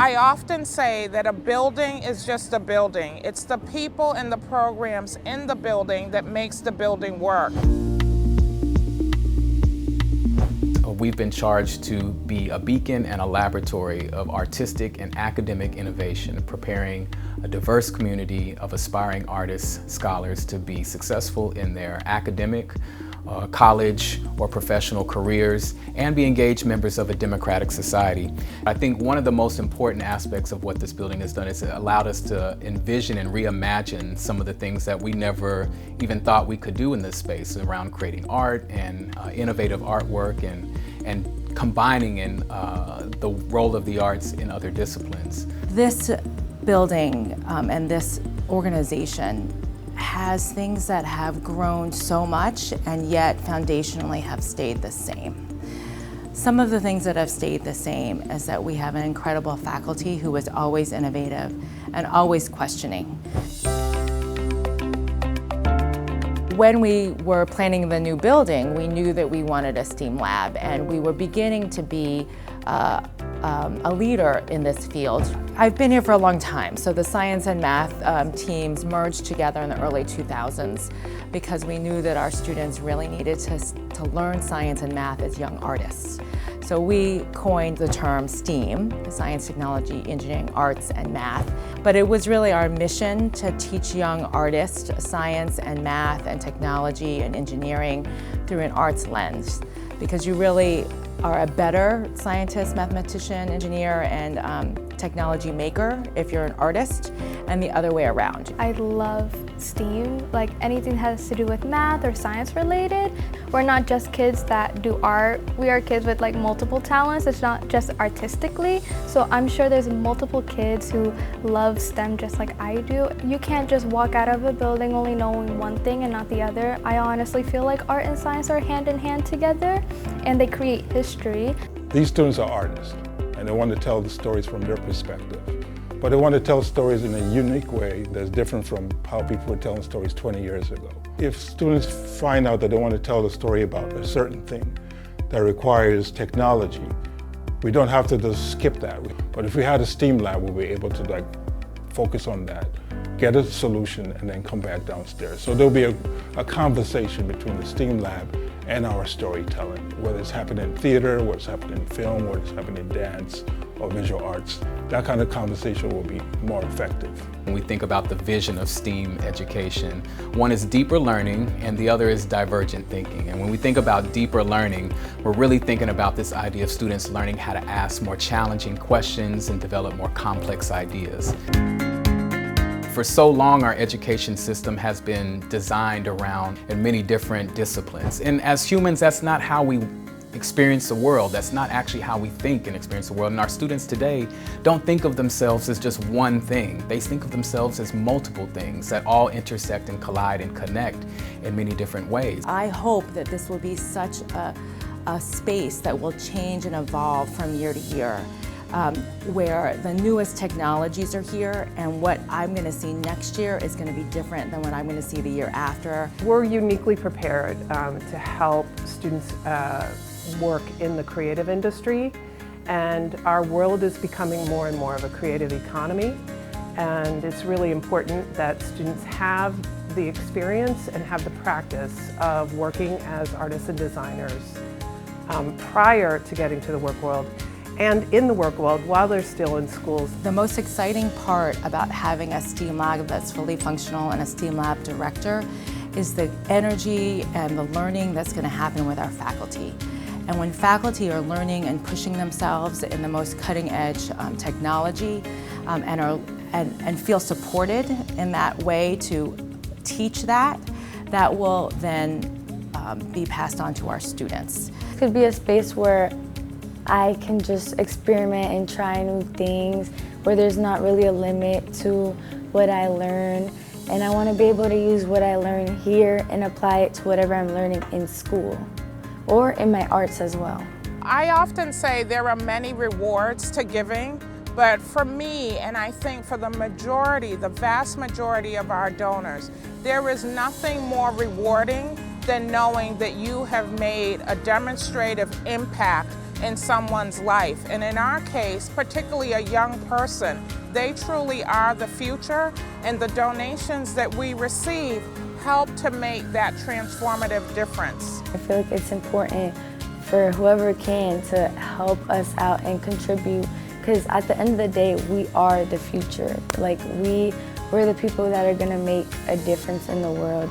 I often say that a building is just a building. It's the people and the programs in the building that makes the building work. We've been charged to be a beacon and a laboratory of artistic and academic innovation, preparing a diverse community of aspiring artists, scholars to be successful in their academic, college or professional careers, and be engaged members of a democratic society. I think one of the most important aspects of what this building has done is it allowed us to envision and reimagine some of the things that we never even thought we could do in this space around creating art and innovative artwork and combining in the role of the arts in other disciplines. This building and this organization has things that have grown so much and yet foundationally have stayed the same. Some of the things that have stayed the same is that we have an incredible faculty who is always innovative and always questioning. When we were planning the new building, we knew that we wanted a STEAM lab, and we were beginning to be a leader in this field. I've been here for a long time, so the science and math teams merged together in the early 2000s because we knew that our students really needed to learn science and math as young artists. So we coined the term STEAM, science, technology, engineering, arts, and math. But it was really our mission to teach young artists science and math and technology and engineering through an arts lens, because you really are a better scientist, mathematician, engineer, and technology maker if you're an artist, and the other way around. I love STEAM, like anything that has to do with math or science related. We're not just kids that do art, we are kids with like multiple talents. It's not just artistically, so I'm sure there's multiple kids who love STEM just like I do. You can't just walk out of a building only knowing one thing and not the other. I honestly feel like art and science are hand in hand together, and they create history. These students are artists, and they want to tell the stories from their perspective. But they want to tell stories in a unique way that's different from how people were telling stories 20 years ago. If students find out that they want to tell a story about a certain thing that requires technology, we don't have to just skip that. But if we had a STEAM lab, we'll be able to focus on that, get a solution, and then come back downstairs. So there'll be a conversation between the STEAM lab and our storytelling, whether it's happening in theater, whether it's happening in film, whether it's happening in dance or visual arts. That kind of conversation will be more effective. When we think about the vision of STEAM education, one is deeper learning and the other is divergent thinking. And when we think about deeper learning, we're really thinking about this idea of students learning how to ask more challenging questions and develop more complex ideas. For so long, our education system has been designed around many different disciplines. And as humans, that's not how we experience the world. That's not actually how we think and experience the world. And our students today don't think of themselves as just one thing. They think of themselves as multiple things that all intersect and collide and connect in many different ways. I hope that this will be such a space that will change and evolve from year to year. Where the newest technologies are here, and what I'm going to see next year is going to be different than what I'm going to see the year after. We're uniquely prepared to help students work in the creative industry, and our world is becoming more and more of a creative economy, and it's really important that students have the experience and have the practice of working as artists and designers prior to getting to the work world, and in the work world while they're still in schools. The most exciting part about having a STEAM lab that's fully functional and a STEAM lab director is the energy and the learning that's going to happen with our faculty. And when faculty are learning and pushing themselves in the most cutting edge technology and feel supported in that way to teach that will then be passed on to our students. It could be a space where I can just experiment and try new things, where there's not really a limit to what I learn. And I want to be able to use what I learn here and apply it to whatever I'm learning in school or in my arts as well. I often say there are many rewards to giving, but for me, and I think for the vast majority of our donors, there is nothing more rewarding than knowing that you have made a demonstrative impact in someone's life. And in our case, particularly a young person, they truly are the future, and the donations that we receive help to make that transformative difference. I feel like it's important for whoever can to help us out and contribute, because at the end of the day, we are the future. Like we're the people that are gonna make a difference in the world.